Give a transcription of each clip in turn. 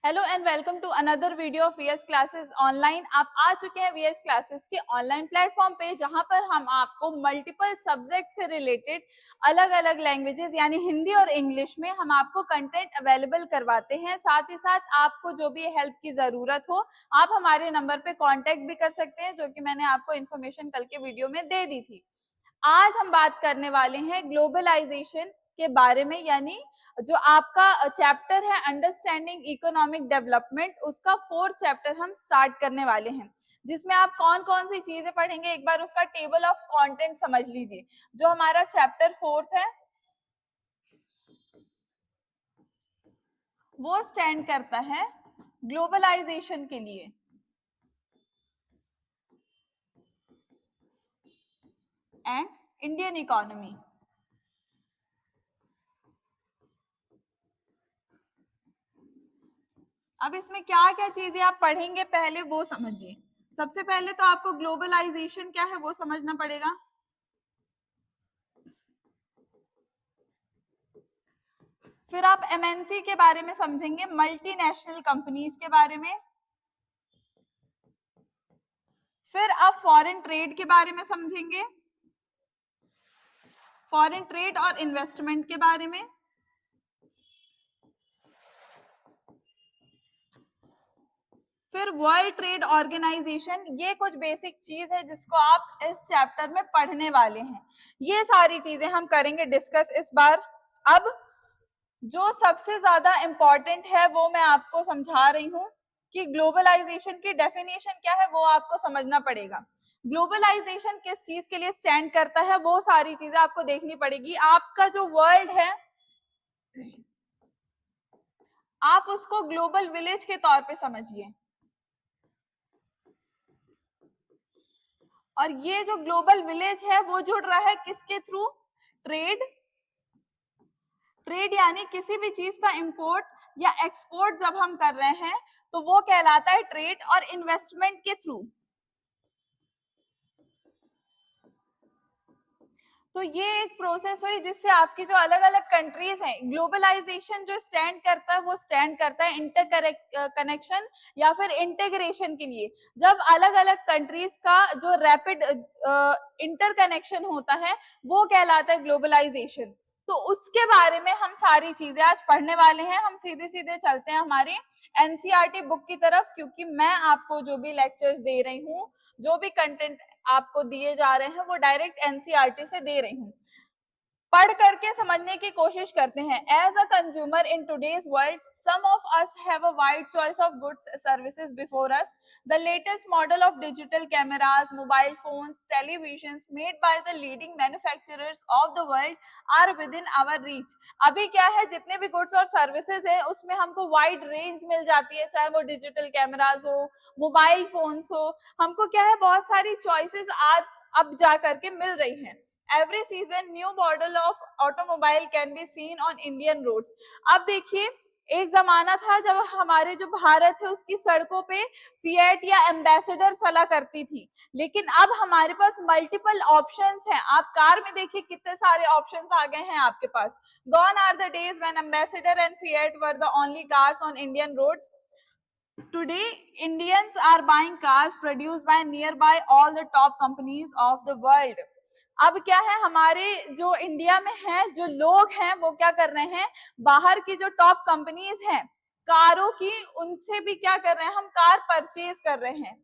Hello and welcome to another video of VS classes online. आप आ चुके हैं वीएस क्लासेस के ऑनलाइन प्लेटफॉर्म पे, जहां पर हम आपको मल्टीपल सब्जेक्ट से रिलेटेड अलग अलग लैंग्वेजेस यानी हिंदी और इंग्लिश में हम आपको कंटेंट अवेलेबल करवाते हैं। साथ ही साथ आपको जो भी हेल्प की जरूरत हो आप हमारे नंबर पे कांटेक्ट भी कर सकते हैं, जो कि मैंने आपको इन्फॉर्मेशन कल के वीडियो में दे दी थी। आज हम बात करने वाले हैं ग्लोबलाइजेशन के बारे में, यानी जो आपका चैप्टर है अंडरस्टैंडिंग इकोनॉमिक डेवलपमेंट, उसका 4th चैप्टर हम स्टार्ट करने वाले हैं, जिसमें आप कौन कौन सी चीजें पढ़ेंगे एक बार उसका टेबल ऑफ कंटेंट समझ लीजिए। जो हमारा चैप्टर 4th है वो स्टैंड करता है ग्लोबलाइजेशन के लिए एंड इंडियन इकोनॉमी। अब इसमें क्या क्या चीजें आप पढ़ेंगे पहले वो समझिए। सबसे पहले तो आपको ग्लोबलाइजेशन क्या है वो समझना पड़ेगा। फिर आप एमएनसी के बारे में समझेंगे, मल्टीनेशनल कंपनीज के बारे में। फिर आप फॉरेन ट्रेड के बारे में समझेंगे, फॉरेन ट्रेड और इन्वेस्टमेंट के बारे में। फिर वर्ल्ड ट्रेड ऑर्गेनाइजेशन, ये कुछ बेसिक चीज है जिसको आप इस चैप्टर में पढ़ने वाले हैं। ये सारी चीजें हम करेंगे डिस्कस इस बार। अब जो सबसे ज्यादा इंपॉर्टेंट है वो मैं आपको समझा रही हूँ कि ग्लोबलाइजेशन की डेफिनेशन क्या है वो आपको समझना पड़ेगा। ग्लोबलाइजेशन किस चीज के लिए स्टैंड करता है वो सारी चीजें आपको देखनी पड़ेगी। आपका जो वर्ल्ड है आप उसको ग्लोबल विलेज के तौर पे समझिए, और ये जो ग्लोबल विलेज है वो जुड़ रहा है किसके थ्रू? ट्रेड। ट्रेड यानी किसी भी चीज का इंपोर्ट या एक्सपोर्ट जब हम कर रहे हैं तो वो कहलाता है ट्रेड, और इन्वेस्टमेंट के थ्रू। तो ये एक प्रोसेस हुई जिससे आपकी जो अलग अलग कंट्रीज हैं, ग्लोबलाइजेशन जो स्टैंड करता है वो स्टैंड करता है इंटर कनेक्शन या फिर इंटीग्रेशन के लिए। जब अलग अलग कंट्रीज का जो रैपिड इंटर कनेक्शन होता है वो कहलाता है ग्लोबलाइजेशन। तो उसके बारे में हम सारी चीजें आज पढ़ने वाले हैं। हम सीधे सीधे चलते हैं हमारे एनसीईआरटी बुक की तरफ, क्योंकि मैं आपको जो भी लेक्चर्स दे रही हूँ, जो भी कंटेंट आपको दिए जा रहे हैं वो डायरेक्ट एनसीईआरटी से दे रही हूँ। पढ़ करके समझने की कोशिश करते हैं। As a consumer in today's world, some of us have a wide choice of goods services before us. The latest model of digital cameras, mobile phones, televisions made by the leading manufacturers of the world are within our reach. अभी क्या है, जितने भी goods और services है उसमें हमको wide range मिल जाती है, चाहे वो डिजिटल कैमरास हो, मोबाइल फोन्स हो। हमको क्या है, बहुत सारी चॉइसेस आज अब जा करके मिल रही हैं। Every season new model of automobile can be seen on Indian roads। अब देखिए, एक जमाना था जब हमारे जो भारत है उसकी सड़कों पे फिएट या एम्बेसडर चला करती थी, लेकिन अब हमारे पास मल्टीपल ऑप्शंस हैं। आप कार में देखिए कितने सारे ऑप्शंस आ गए हैं आपके पास। Gone are the days when ambassador and Fiat were the only cars on Indian roads। Today, Indians are buying cars produced by nearby all the top companies of the world। अब क्या है, हमारे जो India में है जो लोग हैं वो क्या कर रहे हैं, बाहर की जो टॉप कंपनीज हैं कारों की, उनसे भी क्या कर रहे हैं, हम कार परचेज कर रहे हैं।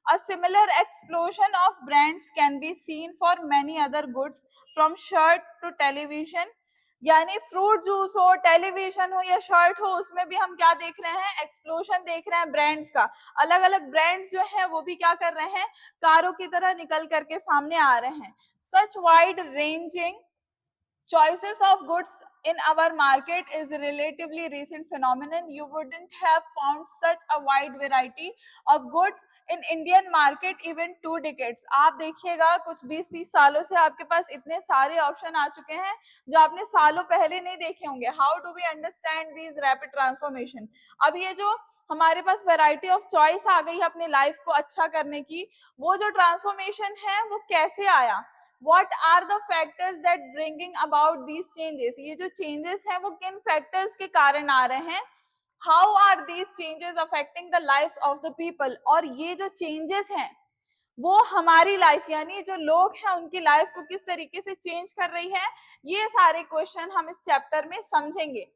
A similar explosion of brands can be seen for many other goods from shirt to television। यानी फ्रूट जूस हो, टेलीविजन हो या शर्ट हो, उसमें भी हम क्या देख रहे हैं, एक्सप्लोशन देख रहे हैं ब्रांड्स का। अलग अलग ब्रांड्स जो हैं वो भी क्या कर रहे हैं, कारों की तरह निकल करके सामने आ रहे हैं। Such wide ranging choices of goods in our market is a relatively recent phenomenon। You wouldn't have found such a wide variety of goods in Indian market even 2 decades। आप देखिएगा कुछ 20-30 सालों से आपके पास इतने सारे ऑप्शन आ चुके हैं जो आपने सालों पहले नहीं देखे होंगे। How do we understand this rapid transformation? अब ये जो हमारे पास वैरायटी ऑफ चॉइस आ गई है अपने लाइफ को अच्छा करने की, वो जो ट्रांसफॉर्मेशन है वो कैसे आया? What are the factors that bringing about these changes? ये जो changes हैं वो किन factors के कारण आ रहे हैं? How are these changes affecting the lives of the people, और ये जो चेंजेस हैं वो हमारी लाइफ यानी जो लोग हैं उनकी लाइफ को किस तरीके से चेंज कर रही है, ये सारे क्वेश्चन हम इस चैप्टर में समझेंगे।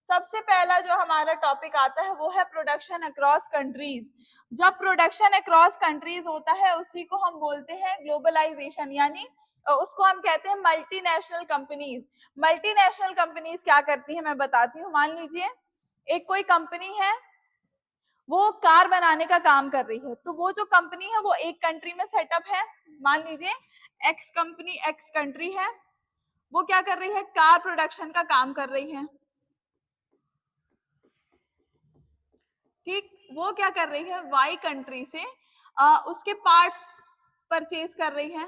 सबसे पहला जो हमारा टॉपिक आता है वो है प्रोडक्शन अक्रॉस कंट्रीज। जब प्रोडक्शन अक्रॉस कंट्रीज होता है उसी को हम बोलते हैं ग्लोबलाइजेशन, यानी उसको हम कहते हैं मल्टीनेशनल कंपनीज। मल्टीनेशनल कंपनीज क्या करती है मैं बताती हूँ। मान लीजिए एक कोई कंपनी है, वो कार बनाने का काम कर रही है, तो वो जो कंपनी है वो एक कंट्री में सेटअप है। मान लीजिए एक्स कंपनी एक्स कंट्री है, वो क्या कर रही है, कार प्रोडक्शन का काम कर रही है। ठीक, वो क्या कर रही है, वाई कंट्री से उसके पार्ट्स परचेज कर रही है।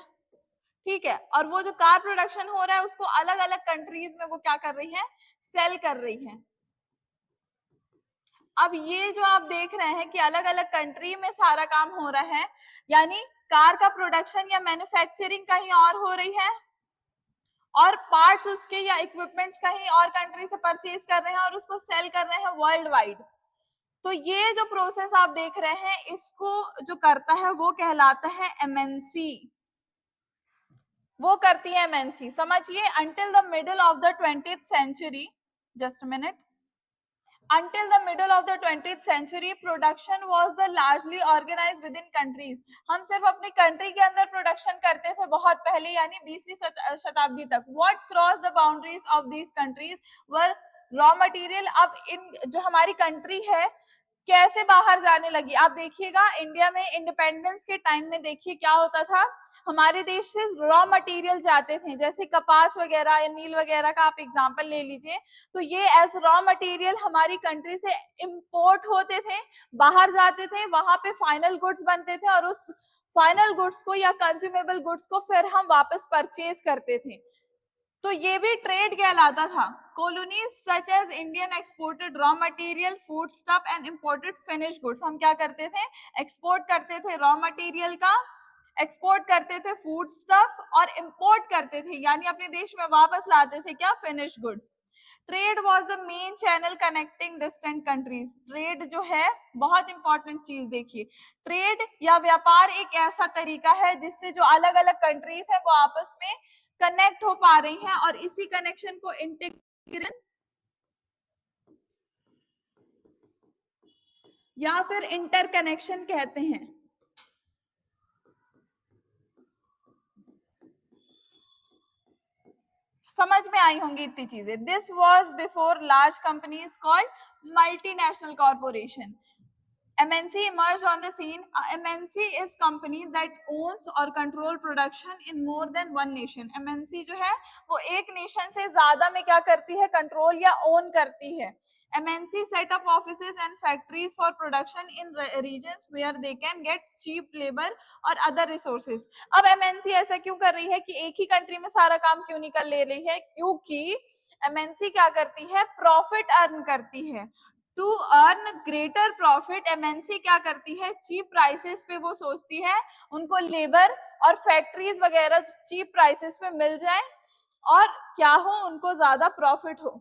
ठीक है, और वो जो कार प्रोडक्शन हो रहा है उसको अलग अलग कंट्रीज में वो क्या कर रही है, सेल कर रही है। अब ये जो आप देख रहे हैं कि अलग अलग कंट्री में सारा काम हो रहा है, यानी कार का प्रोडक्शन या मैन्युफैक्चरिंग कहीं और हो रही है और पार्ट्स उसके या इक्विपमेंट्स कहीं और कंट्री से परचेज कर रहे हैं और उसको सेल कर रहे हैं वर्ल्ड वाइड। तो ये जो प्रोसेस आप देख रहे हैं इसको जो करता है वो कहलाता है एमएनसी। वो करती है एमएनसी। समझिए, until the middle of the 20th century, just minute, until the middle of the 20th century production was the largely organized within countries। हम सिर्फ अपनी कंट्री के अंदर प्रोडक्शन करते थे बहुत पहले, यानी 20वीं शताब्दी तक। what crossed the boundaries of these countries were raw material। अब इन जो हमारी कंट्री है कैसे बाहर जाने लगी, आप देखिएगा इंडिया में इंडिपेंडेंस के टाइम में देखिए क्या होता था, हमारे देश से रॉ मटेरियल जाते थे, जैसे कपास वगैरह या नील वगैरह का आप एग्जांपल ले लीजिए, तो ये एज रॉ मटेरियल हमारी कंट्री से इंपोर्ट होते थे, बाहर जाते थे, वहां पे फाइनल गुड्स बनते थे और उस फाइनल गुड्स को या कंज्यूमेबल गुड्स को फिर हम वापस परचेज करते थे। तो ये भी ट्रेड कहलाता था। Colonies such as Indian exported raw material, food stuff and imported finish goods. हम क्या करते थे, एक्सपोर्ट करते थे रॉ मटेरियल का, एक्सपोर्ट करते थे फूड स्टफ और इंपोर्ट करते थे यानी अपने देश में वापस लाते थे क्या, finish goods. Trade was the main channel connecting distant countries. Trade जो है बहुत इंपॉर्टेंट चीज, देखिए ट्रेड या व्यापार एक ऐसा तरीका है जिससे जो अलग अलग कंट्रीज है वो आपस में कनेक्ट हो पा रही हैं और इसी कनेक्शन को इंटीग्रेशन या फिर इंटरकनेक्शन कहते हैं। समझ में आई होंगी इतनी चीजें। This was before large companies called multinational corporation. MNC emerged on the scene. MNC is company that owns or control production in more than one nation। MNC जो है वो एक नेशन से ज्यादा में क्या करती है, कंट्रोल या ओन करती है। MNC set up offices and factories for production in regions where they can get cheap labor और other resources। अब MNC ऐसा क्यों कर रही है कि एक ही कंट्री में सारा काम क्यों नहीं कर ले रही है, क्योंकि MNC क्या करती है, प्रॉफिट अर्न करती है। To earn greater profit MNC क्या करती है, चीप प्राइसेस पे वो सोचती है उनको लेबर और फैक्ट्रीज वगैरह चीप प्राइसेस पे मिल जाए और क्या हो, उनको ज्यादा प्रॉफिट हो।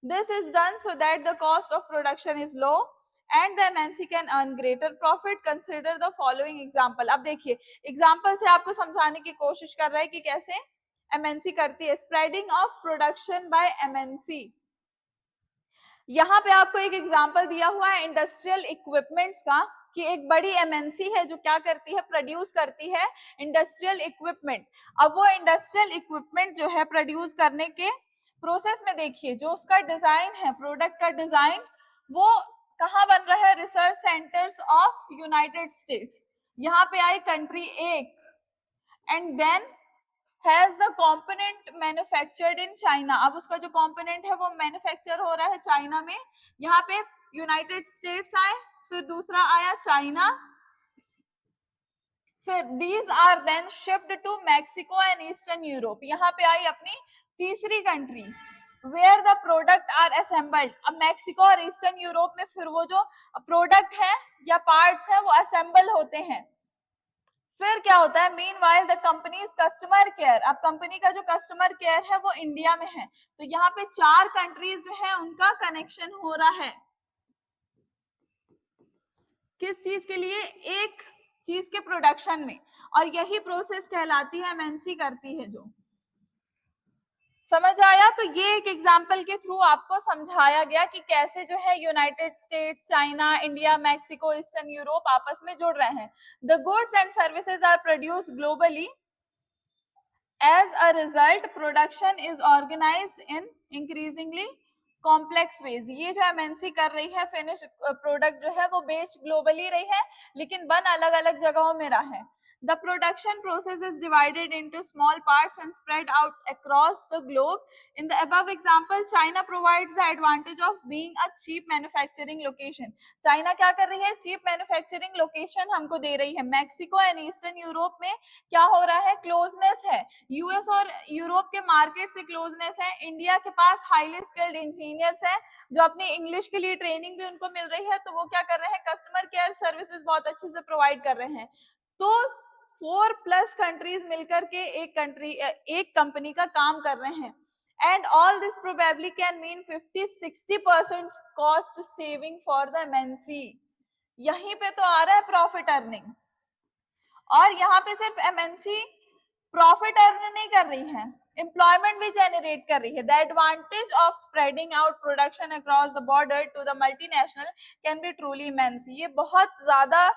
This is done so that the cost of production is low and the MNC can earn greater profit. Consider the following example. अब देखिए एग्जांपल से आपको समझाने की कोशिश कर रहा है कि कैसे एमएनसी करती है। Spreading of production by MNC. यहाँ पे आपको एक एग्जांपल दिया हुआ है इंडस्ट्रियल इक्विपमेंट्स का, कि एक बड़ी एमएनसी है जो क्या करती है, प्रोड्यूस करती है इंडस्ट्रियल इक्विपमेंट। अब वो इंडस्ट्रियल इक्विपमेंट जो है प्रोड्यूस करने के प्रोसेस में देखिए जो उसका डिजाइन है, प्रोडक्ट का डिजाइन, वो कहाँ बन रहा है, research centres of United States. यहाँ पे आई कंट्री एक, and then has the component manufactured in China. अब उसका जो कंपोनेंट है वो मैन्युफैक्चर हो रहा है चाइना में। यहाँ पे यूनाइटेड स्टेट्स आए, फिर दूसरा आया चाइना, फिर these are then shipped to Mexico and eastern Europe. यहाँ पे आई अपनी तीसरी country where the product are assembled. अब मैक्सिको और ईस्टर्न यूरोप में फिर वो जो प्रोडक्ट है या पार्ट्स है वो असेंबल होते हैं। फिर क्या होता है, mean while the companies customer care. अब कंपनी का जो कस्टमर केयर है वो इंडिया में है, तो यहाँ पे चार कंट्रीज जो है उनका कनेक्शन हो रहा है। किस चीज के लिए? एक चीज के प्रोडक्शन में, और यही प्रोसेस कहलाती है एमएनसी करती है। जो समझ आया? तो ये एक एग्जांपल के थ्रू आपको समझाया गया कि कैसे जो है United States, China, India, Mexico, eastern Europe आपस में जुड़ रहे हैं। The goods and services are produced globally, as a result production is organized in increasingly complex ways. ये जो एमएनसी कर रही है, फिनिश प्रोडक्ट जो है वो बेच ग्लोबली रही है, लेकिन बन अलग अलग जगहों में रहा है। The production process is divided into small parts and spread out across the globe. In the above example, China provides the advantage of being a cheap manufacturing location. China क्या कर रही है? चीप मैन्युफैक्चरिंग लोकेशन हमको दे रही है। Mexico and eastern Europe में क्या हो रहा है? क्लोजनेस है। यूएस और यूरोप के मार्केट से क्लोजनेस है। इंडिया के पास हाईली स्किल्ड इंजीनियर्स हैं जो अपनी इंग्लिश के लिए ट्रेनिंग भी उनको मिल रही है, तो वो क्या कर रहे हैं? कस्टमर केयर सर्विसेज बहुत अच्छे से प्रोवाइड कर रहे हैं। तो 4+ कंट्रीज मिलकर के एक कंपनी का काम कर रहे हैं। And all this probably can mean 50-60% cost saving for the MNC. यहीं पे तो आ रहा है प्रॉफिट अर्निंग। और यहाँ पे सिर्फ एमएनसी प्रॉफिट अर्न नहीं कर रही है, एम्प्लॉयमेंट भी जनरेट कर रही है। The advantage of spreading out production across the border to the multinational can be truly immense. ये बहुत ज्यादा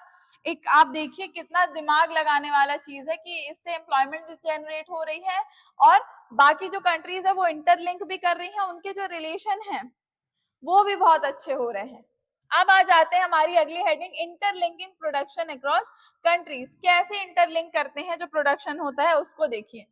एक, आप देखिए कितना दिमाग लगाने वाला चीज है कि इससे एम्प्लॉयमेंट भी जनरेट हो रही है और बाकी जो कंट्रीज है वो इंटरलिंक भी कर रही है, उनके जो रिलेशन है वो भी बहुत अच्छे हो रहे हैं। अब आ जाते हैं हमारी अगली heading, interlinking production across countries. कैसे इंटरलिंक करते हैं जो प्रोडक्शन होता है उसको देखिए।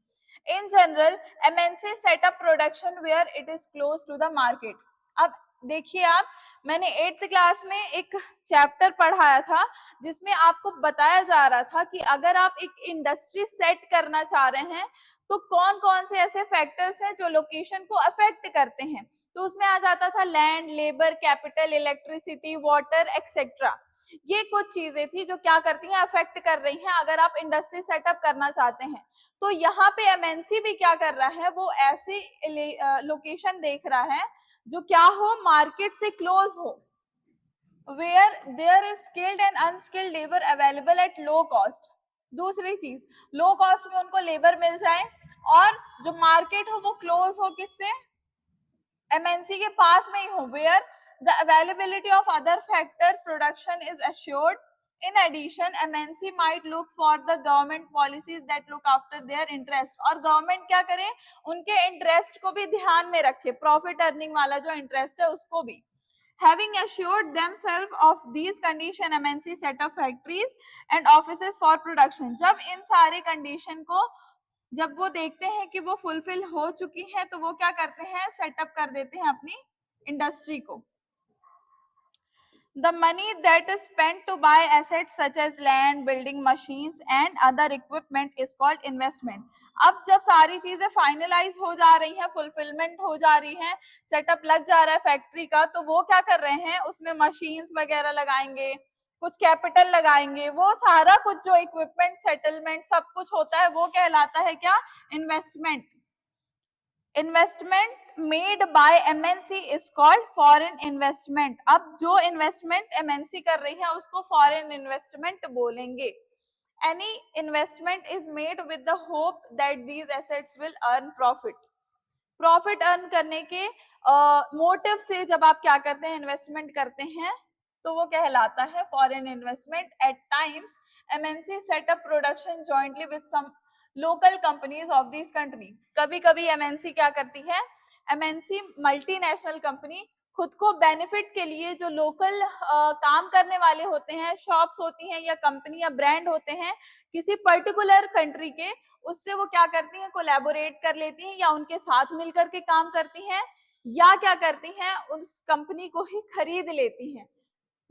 In general MNC set up production where it is close to the market. अब देखिए आप, मैंने 8th क्लास में एक चैप्टर पढ़ाया था जिसमें आपको बताया जा रहा था कि अगर आप एक इंडस्ट्री सेट करना चाह रहे हैं तो कौन कौन से ऐसे फैक्टर्स हैं जो लोकेशन को अफेक्ट करते हैं। तो उसमें आ जाता था land, labour, capital, electricity, water etcetera. ये कुछ चीजें थी जो क्या करती हैं? अफेक्ट कर रही हैं अगर आप इंडस्ट्री सेटअप करना चाहते हैं। तो यहाँ पे एमएनसी भी क्या कर रहा है? वो ऐसी लोकेशन देख रहा है जो क्या हो? मार्केट से क्लोज हो, where there is skilled and unskilled labour available at low cost. दूसरी चीज, लो कॉस्ट में उनको लेबर मिल जाए और जो मार्केट हो वो क्लोज हो किससे? एमएनसी के पास में ही हो, where the availability of other factor production is assured. In addition, MNC might look for the government policies that look after their interest. और गवर्नमेंट क्या करे? उनके इंटरेस्ट को भी ध्यान में रखे, प्रॉफिट अर्निंग वाला जो इंटरेस्ट है उसको भी। Having assured themselves of these condition, MNC set up factories and offices for production. जब इन सारे कंडीशन को जब वो देखते हैं कि वो फुलफिल हो चुकी है तो वो क्या करते हैं? सेटअप कर देते हैं अपनी इंडस्ट्री को। The money that is spent to buy assets such as land, building, machines and other equipment is called investment. अब जब सारी चीजें फाइनलाइज हो जा रही हैं, फुलफिलमेंट हो जा रही हैं, सेटअप लग जा रहा है फैक्ट्री का, तो वो क्या कर रहे हैं? उसमें मशीन्स वगैरह लगाएंगे, कुछ कैपिटल लगाएंगे, वो सारा कुछ जो इक्विपमेंट, सेटलमेंट सब कुछ होता है वो कहलाता है क्या? Investment. Investment made by MNC is called foreign investment. अब जो इन्वेस्टमेंट एमएनसी कर रही है उसको फॉरेन इन्वेस्टमेंट बोलेंगे। Any investment is made with the hope that these assets will earn profit. Profit earn करने के मोटिव से जब आप क्या करते हैं? इन्वेस्टमेंट करते हैं, तो वो कहलाता है foreign investment. At times MNC set up production jointly with some local companies of this country. कभी कभी एमएनसी क्या करती है? एमएनसी मल्टीनेशनल कंपनी खुद को बेनिफिट के लिए जो लोकल काम करने वाले होते हैं, शॉप्स होती हैं या कंपनी या ब्रांड होते हैं किसी पर्टिकुलर कंट्री के, उससे वो क्या करती हैं? कोलैबोरेट कर लेती हैं या उनके साथ मिलकर के काम करती हैं या क्या करती हैं? उस कंपनी को ही खरीद लेती हैं।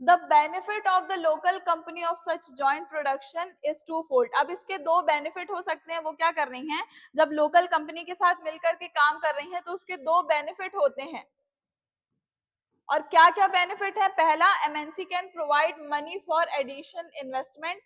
The benefit of the local company of such joint production is twofold. अब इसके दो बेनिफिट हो सकते हैं। वो क्या कर रही हैं? जब लोकल कंपनी के साथ मिलकर के काम कर रही हैं तो उसके दो बेनिफिट होते हैं। और क्या क्या बेनिफिट है? पहला, MNC can provide money for addition investment.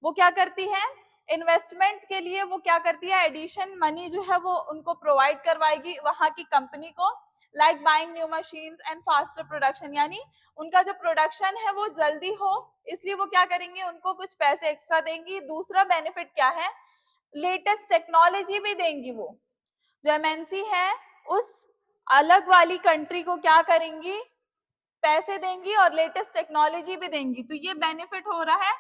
वो क्या करती है? इन्वेस्टमेंट के लिए वो क्या करती है, एडिशन मनी जो है वो उनको प्रोवाइड करवाएगी वहां की कंपनी को, like buying new machines and faster production, यानी उनका जो प्रोडक्शन है वो जल्दी हो, इसलिए वो क्या करेंगे, उनको कुछ पैसे एक्स्ट्रा देंगी। दूसरा बेनिफिट क्या है, लेटेस्ट टेक्नोलॉजी भी देंगी। वो जो एमएनसी है उस अलग वाली कंट्री को क्या करेंगी, पैसे देंगी और लेटेस्ट टेक्नोलॉजी भी देंगी। तो ये बेनिफिट हो रहा है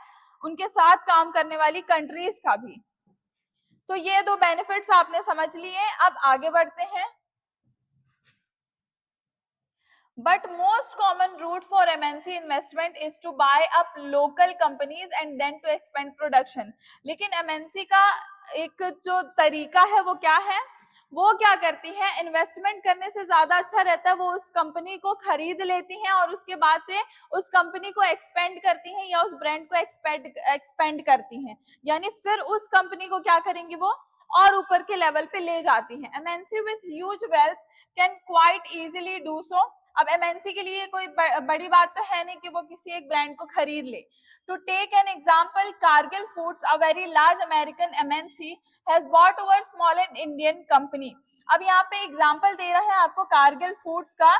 उनके साथ काम करने वाली कंट्रीज का भी। तो ये दो बेनिफिट्स आपने समझ लिए। अब आगे बढ़ते हैं। But most common route for MNC investment is to buy up local companies and then to expand production. लेकिन MNC का एक जो तरीका है वो क्या है, वो क्या करती है, इन्वेस्टमेंट करने से ज्यादा अच्छा रहता है वो उस कंपनी को खरीद लेती हैं और उसके बाद से उस कंपनी को एक्सपेंड करती हैं या उस ब्रांड को एक्सपेंड करती हैं, यानी फिर उस कंपनी को क्या करेंगी, वो और ऊपर के लेवल पे ले जाती हैं। MNC with huge wealth can quite easily do so. अब एमएनसी के लिए कोई बड़ी बात तो है नहीं कि वो किसी एक ब्रांड को खरीद ले। To take an example, Cargill foods, a very large American MNC, has bought over small and Indian company. अब यहाँ पे एग्जांपल दे रहा है आपको कारगिल फूड्स का।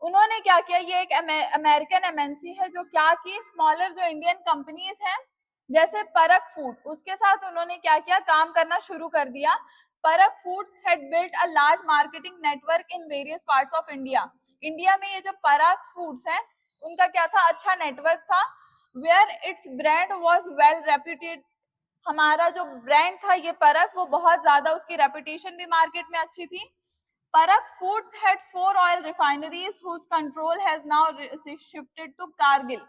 उन्होंने क्या किया, ये एक अमेरिकन एमएनसी है जो क्या की, स्मॉलर जो इंडियन कंपनीज हैं जैसे परक फूड, उसके साथ उन्होंने क्या किया, काम करना शुरू कर दिया। परक foods had built a large marketing network in various parts of India. India में ये जो परक फूड्स हैं उनका क्या था, अच्छा नेटवर्क था। Where its brand was well reputed, हमारा जो ब्रांड था ये परक, वो बहुत ज्यादा, उसकी रेपुटेशन भी मार्केट में अच्छी थी। Parakh foods had 4 oil refineries whose control has now shifted to Cargill.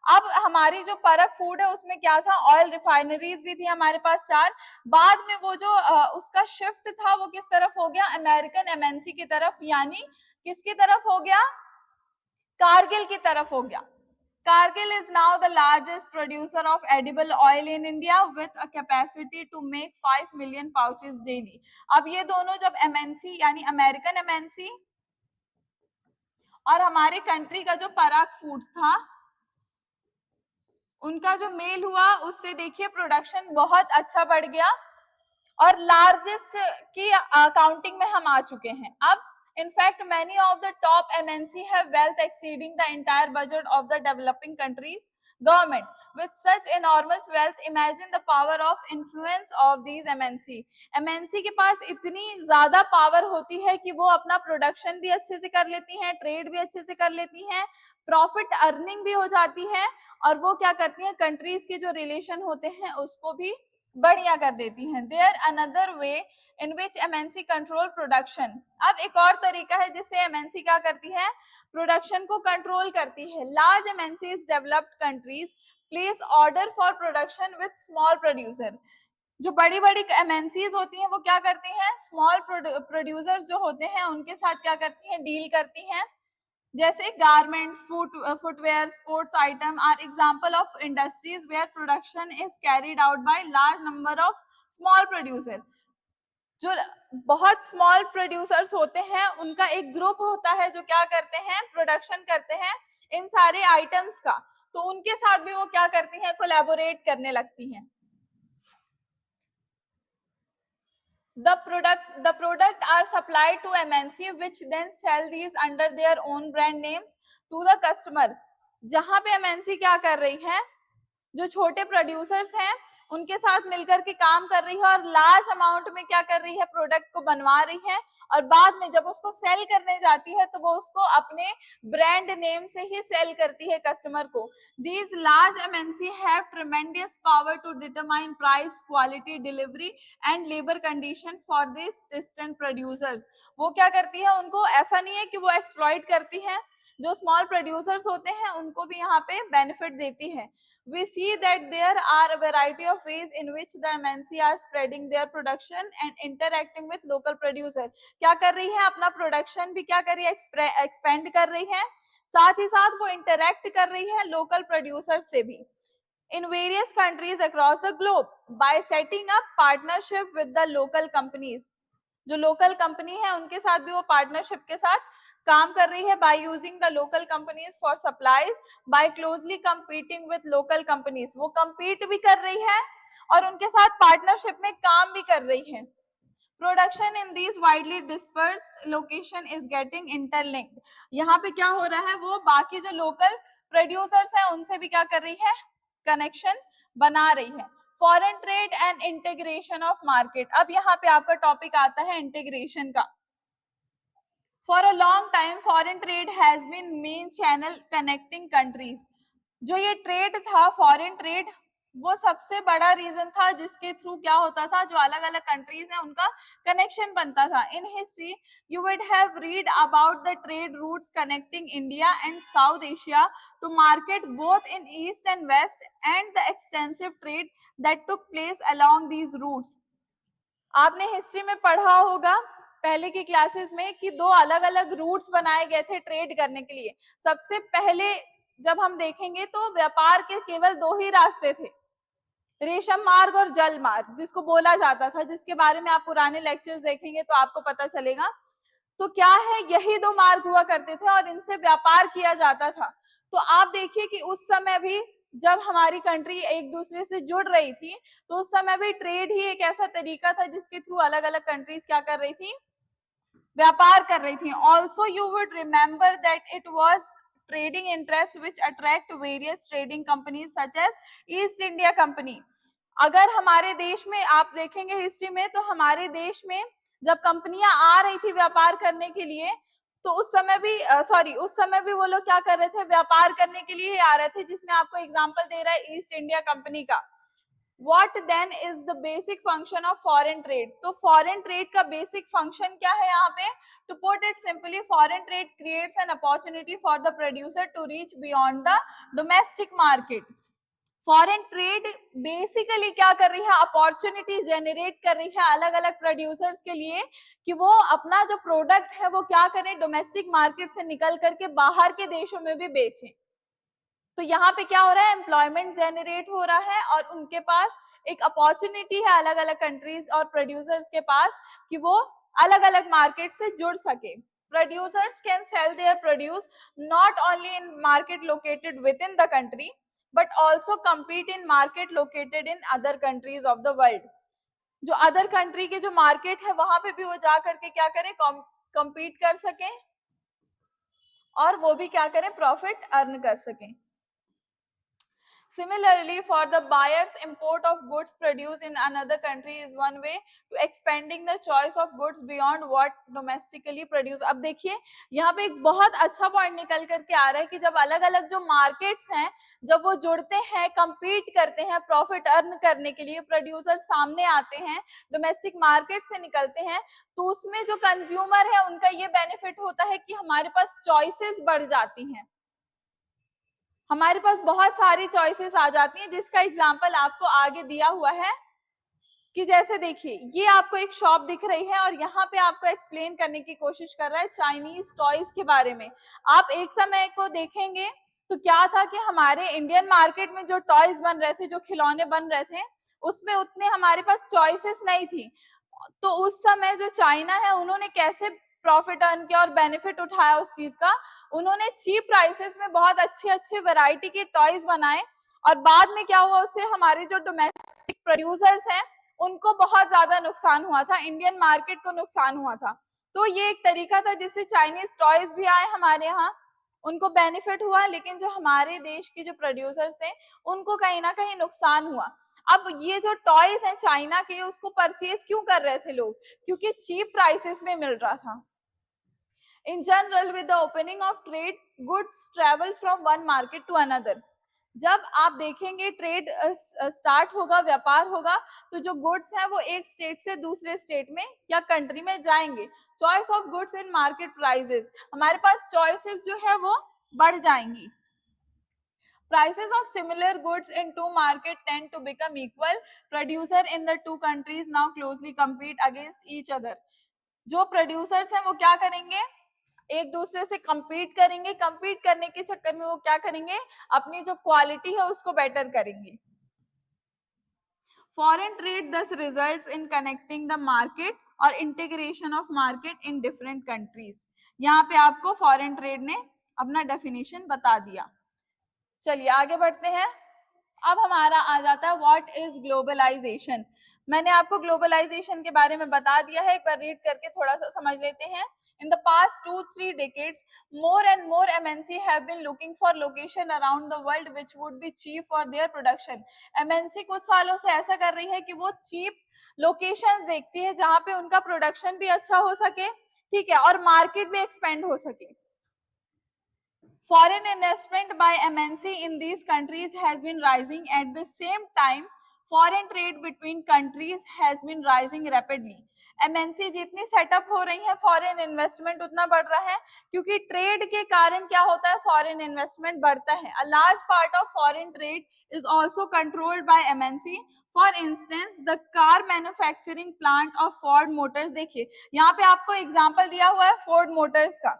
अब हमारी जो परक फूड है उसमें क्या था, ऑयल रिफाइनरीज भी थी हमारे पास 4। बाद में वो जो उसका शिफ्ट था वो किस तरफ हो गया, अमेरिकन एमएनसी की तरफ, यानी किसकी तरफ हो गया, कारगिल की तरफ हो गया। Cargill is now the largest producer of edible oil in India with a capacity to make 5 million pouches daily. अब ये दोनों जब MNC यानी अमेरिकन MNC और हमारे कंट्री का जो पराग फूड्स था उनका जो मेल हुआ उससे देखिए प्रोडक्शन बहुत अच्छा बढ़ गया और लार्जेस्ट की अकाउंटिंग में हम आ चुके हैं। अब in fact many of the top MNC have wealth exceeding the entire budget of the developing countries government. With such enormous wealth, imagine the power of influence of these MNC. MNC के पास इतनी ज्यादा power होती है कि वो अपना production भी अच्छे से कर लेती हैं, ट्रेड भी अच्छे से कर लेती हैं, प्रॉफिट अर्निंग भी हो जाती है और वो क्या करती हैं, कंट्रीज के जो रिलेशन होते हैं उसको भी बढ़िया कर देती हैं। There another way in which MNC control production. अब एक और तरीका है जिससे एमएनसी क्या करती है, प्रोडक्शन को कंट्रोल करती है। Large MNCs developed countries place order for production with small producer. जो बड़ी बड़ी एमएनसीज होती हैं वो क्या करती हैं, स्मॉल प्रोड्यूसर्स जो होते हैं उनके साथ क्या करती हैं, डील करती हैं। जैसे garments, footwear, sports item are example of industries where production is carried out by large number of small producer. जो बहुत स्मॉल प्रोड्यूसर्स होते हैं उनका एक ग्रुप होता है जो क्या करते हैं, प्रोडक्शन करते हैं इन सारे आइटम्स का, तो उनके साथ भी वो क्या करती हैं, कोलैबोरेट करने लगती हैं। The product are supplied to MNC which then sell these under their own brand names to the customer. जहां पे MNC क्या कर रही है, जो छोटे प्रोड्यूसर्स हैं उनके साथ मिलकर के काम कर रही है और लार्ज अमाउंट में क्या कर रही है, प्रोडक्ट को बनवा रही है और बाद में जब उसको सेल करने जाती है तो वो उसको अपने ब्रांड नेम से ही सेल करती है कस्टमर को। These large MNC have tremendous power to determine price, quality, delivery and labor condition for these distant producers. वो क्या करती है, उनको ऐसा नहीं है कि वो एक्सप्लॉइट करती है, जो स्मॉल प्रोड्यूसर्स होते हैं उनको भी यहाँ पे बेनिफिट देती है। We see that there are a variety of ways in which the MNC are spreading their production and interacting with local producer. क्या कर रही है, अपना प्रोडक्शन भी क्या कर रही है, एक्सपेंड कर रही है, साथ ही साथ वो इंटरेक्ट कर रही है लोकल प्रोड्यूसर से भी in various countries across the globe by setting up partnership with the local companies. जो लोकल कंपनी है उनके साथ भी वो पार्टनरशिप के साथ काम कर रही है by using the local companies for supplies, by closely competing with local companies. वो कंपीट भी कर रही है और उनके साथ पार्टनरशिप में काम भी कर रही है। Production in these widely dispersed location is getting interlinked. यहाँ पे क्या हो रहा है, वो बाकी जो लोकल प्रोड्यूसर्स हैं उनसे भी क्या कर रही है, कनेक्शन बना रही है। Foreign trade and integration of market. अब यहाँ पे आपका टॉपिक आता है इंटीग्रेशन का। For a long time foreign trade has been main channel connecting countries. जो ये ट्रेड था, फॉरेन ट्रेड, वो सबसे बड़ा रीजन था जिसके थ्रू क्या होता था, जो अलग अलग कंट्रीज हैं उनका कनेक्शन बनता था। In history you would have read about the trade routes connecting India and South Asia to market both in east and west and the extensive trade that took place along these routes. आपने history में पढ़ा होगा पहले की classes में कि दो अलग अलग रूट्स बनाए गए थे ट्रेड करने के लिए। सबसे पहले जब हम देखेंगे तो व्यापार के केवल दो ही रास्ते थे, रेशम मार्ग और जल मार्ग जिसको बोला जाता था, जिसके बारे में आप पुराने लेक्चर्स देखेंगे तो आपको पता चलेगा। तो क्या है, यही दो मार्ग हुआ करते थे और इनसे व्यापार किया जाता था। तो आप देखिए कि उस समय भी जब हमारी कंट्री एक दूसरे से जुड़ रही थी तो उस समय भी ट्रेड ही एक ऐसा तरीका था जिसके थ्रू अलग अलग कंट्रीज क्या कर रही थी, व्यापार कर रही थी। Also you would remember that it was trading interest which attract various trading companies such as East India Company. अगर हमारे देश में आप देखेंगे हिस्ट्री में, तो हमारे देश में जब कंपनियां आ रही थी व्यापार करने के लिए तो उस समय भी उस समय भी वो लोग क्या कर रहे थे, व्यापार करने के लिए आ रहे थे, जिसमें आपको एग्जांपल दे रहा है ईस्ट इंडिया कंपनी का। What then is the basic function of foreign trade? तो foreign trade का basic function क्या है यहाँ पे? To put it simply, foreign trade creates an opportunity for the producer to reach beyond the domestic market. Foreign trade basically क्या कर रही है, अपॉर्चुनिटी जनरेट कर रही है अलग अलग प्रोड्यूसर्स के लिए कि वो अपना जो प्रोडक्ट है वो क्या करें, डोमेस्टिक मार्केट से निकल करके बाहर के देशों में भी बेचें। तो यहाँ पे क्या हो रहा है, एम्प्लॉयमेंट जनरेट हो रहा है और उनके पास एक अपॉर्चुनिटी है अलग अलग कंट्रीज और प्रोड्यूसर्स के पास कि वो अलग अलग मार्केट से जुड़ सके। Producers can sell their produce not only in market located within the country but also compete in market located in other countries of the world. जो अदर कंट्री के जो मार्केट है वहां पे भी वो जा करके क्या करें, compete कर सकें और वो भी क्या करें, प्रॉफिट अर्न कर सकें। Similarly, for the buyers, import of goods produced in another country is one way to expanding the choice of goods beyond what domestically produced. अब देखिए यहाँ पे एक बहुत अच्छा पॉइंट निकल करके आ रहा है कि जब अलग अलग जो मार्केट्स हैं जब वो जुड़ते हैं, compete करते हैं प्रॉफिट अर्न करने के लिए, प्रोड्यूसर सामने आते हैं, डोमेस्टिक मार्केट से निकलते हैं, तो उसमें जो कंज्यूमर है उनका ये बेनिफिट होता है कि हमारे पास चॉइसेस बढ़ जाती हैं, हमारे पास बहुत सारी चॉइसेस आ जाती हैं, जिसका एग्जांपल आपको आगे दिया हुआ है कि जैसे देखिए ये आपको एक शॉप दिख रही है और यहाँ पे आपको एक्सप्लेन करने की कोशिश कर रहा है चाइनीज टॉयज के बारे में। आप एक समय को देखेंगे तो क्या था कि हमारे इंडियन मार्केट में जो टॉयज बन रहे थे, जो खिलौने बन रहे थे, उसमें उतने हमारे पास चॉइसेस नहीं थी। तो उस समय जो चाइना है उन्होंने कैसे प्रॉफिट अर्न किया और बेनिफिट उठाया उस चीज का, उन्होंने चीप प्राइसेस में बहुत अच्छे अच्छे वैरायटी के टॉयज बनाए और बाद में क्या हुआ, उससे हमारे जो डोमेस्टिक प्रोड्यूसर्स हैं उनको बहुत ज्यादा नुकसान हुआ था, इंडियन मार्केट को नुकसान हुआ था। तो ये एक तरीका था जिससे चाइनीज टॉयज भी आए हमारे यहाँ, उनको बेनिफिट हुआ, लेकिन जो हमारे देश के जो प्रोड्यूसर्स थे उनको कहीं ना कहीं नुकसान हुआ। अब ये जो टॉयज हैं चाइना के, उसको परचेज क्यों कर रहे थे लोग, क्योंकि चीप प्राइसेस में मिल रहा था। In general, with the opening of trade, goods travel from one market to another. जब आप देखेंगे ट्रेड स्टार्ट होगा, व्यापार होगा, तो जो गुड्स हैं वो एक स्टेट से दूसरे स्टेट में या कंट्री में जाएंगे। Choice of goods in market prices, हमारे पास चॉइसेस जो है वो बढ़ जाएंगी। Prices of similar goods in two markets tend to become equal. Producer in the two countries now closely compete against each other. जो प्रोड्यूसर्स हैं वो क्या करेंगे, एक दूसरे से compete करेंगे, compete करने के चक्कर में वो क्या करेंगे, अपनी जो क्वालिटी है उसको बेटर करेंगे। Foreign trade thus results in connecting the market और integration of market in different countries. यहाँ पे आपको फॉरेन ट्रेड ने अपना डेफिनेशन बता दिया। चलिए आगे बढ़ते हैं। अब हमारा आ जाता है व्हाट इज ग्लोबलाइजेशन। मैंने आपको ग्लोबलाइजेशन के बारे में बता दिया है, एक बार रीड करके थोड़ा सा समझ लेते हैं। In the past 2-3 decades, more and more MNC have been looking for location around the world which would be cheap for their production. MNC कुछ सालों से ऐसा कर रही है कि वो चीप लोकेशंस देखती है जहां पे उनका प्रोडक्शन भी अच्छा हो सके, ठीक है, और मार्केट भी एक्सपेंड हो सके। Foreign investment by MNC in these countries has been rising. At the same time, foreign trade between countries has been rising rapidly. MNC जितनी सेटअप हो रही है, फॉरेन इन्वेस्टमेंट उतना बढ़ रहा है, क्योंकि ट्रेड के कारण क्या होता है, फॉरेन इन्वेस्टमेंट बढ़ता है। A large part of foreign trade is also controlled by MNC. For instance the car manufacturing plant of Ford Motors, देखिए यहाँ पे आपको एग्जाम्पल दिया हुआ है फोर्ड मोटर्स का,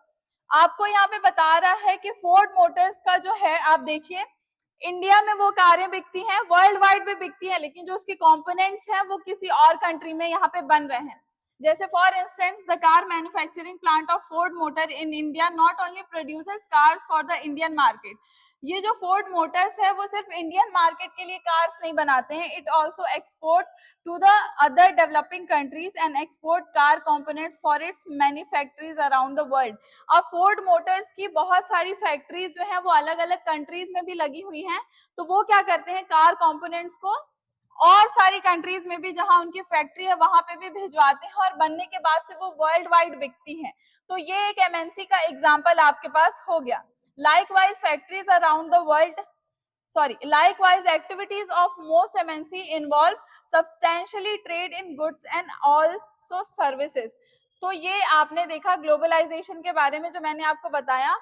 आपको यहाँ पे बता रहा है कि फोर्ड मोटर्स का जो है, आप देखिए इंडिया में वो कारें बिकती हैं, वर्ल्ड वाइड भी बिकती हैं, लेकिन जो उसके कंपोनेंट्स हैं वो किसी और कंट्री में यहाँ पे बन रहे हैं। जैसे for instance the car manufacturing plant of Ford motor in India not only produces cars for the Indian market. ये जो फोर्ड मोटर्स है वो सिर्फ इंडियन मार्केट के लिए कार्स नहीं बनाते हैं, it also export to the other developing countries and export car components for its manufactories around the world. अब फोर्ड मोटर्स की बहुत सारी फैक्ट्रीज जो है वो अलग अलग कंट्रीज में भी लगी हुई हैं, तो वो क्या करते हैं, कार कंपोनेंट्स को और सारी कंट्रीज में भी जहां उनकी फैक्ट्री है वहां पे भी भिजवाते हैं, और बनने के बाद से वो वर्ल्ड वाइड बिकती हैं। तो ये एक MNC का एग्जाम्पल आपके पास हो गया। Likewise, factories around the world likewise activities of most MNC involve substantially trade in goods and also services. तो ये आपने देखा ग्लोबलाइजेशन के बारे में जो मैंने आपको बताया,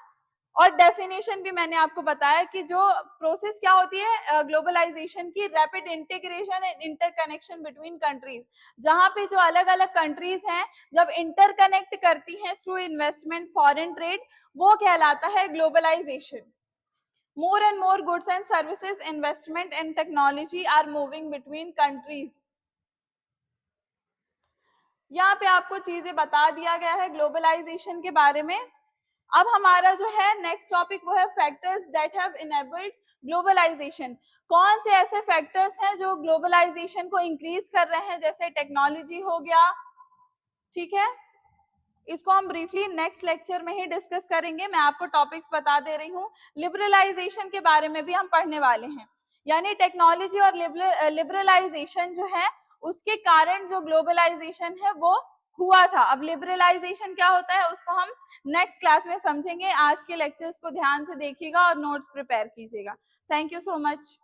और डेफिनेशन भी मैंने आपको बताया कि जो प्रोसेस क्या होती है ग्लोबलाइजेशन की, rapid integration and interconnection between countries, जहां पे जो अलग अलग कंट्रीज हैं जब इंटरकनेक्ट करती हैं थ्रू इन्वेस्टमेंट, फॉरेन ट्रेड, वो कहलाता है globalisation. More and more goods and services, investment and technology are moving between countries. यहाँ पे आपको चीजें बता दिया गया है ग्लोबलाइजेशन के बारे में। अब हमारा जो है नेक्स्ट टॉपिक वो है factors that have enabled globalisation. कौन से ऐसे फैक्टर्स हैं जो ग्लोबलाइजेशन को इंक्रीज कर रहे हैं, जैसे टेक्नोलॉजी हो गया, ठीक है, इसको हम ब्रीफली नेक्स्ट लेक्चर में ही डिस्कस करेंगे। मैं आपको टॉपिक्स बता दे रही हूँ। लिबरलाइजेशन के बारे में भी हम पढ़ने वाले हैं, यानी टेक्नोलॉजी और लिबरलाइजेशन जो है उसके कारण जो ग्लोबलाइजेशन है वो हुआ था। अब लिबरलाइजेशन क्या होता है उसको हम नेक्स्ट क्लास में समझेंगे। आज के लेक्चर्स को ध्यान से देखिएगा और नोट्स प्रिपेयर कीजिएगा। Thank you so much.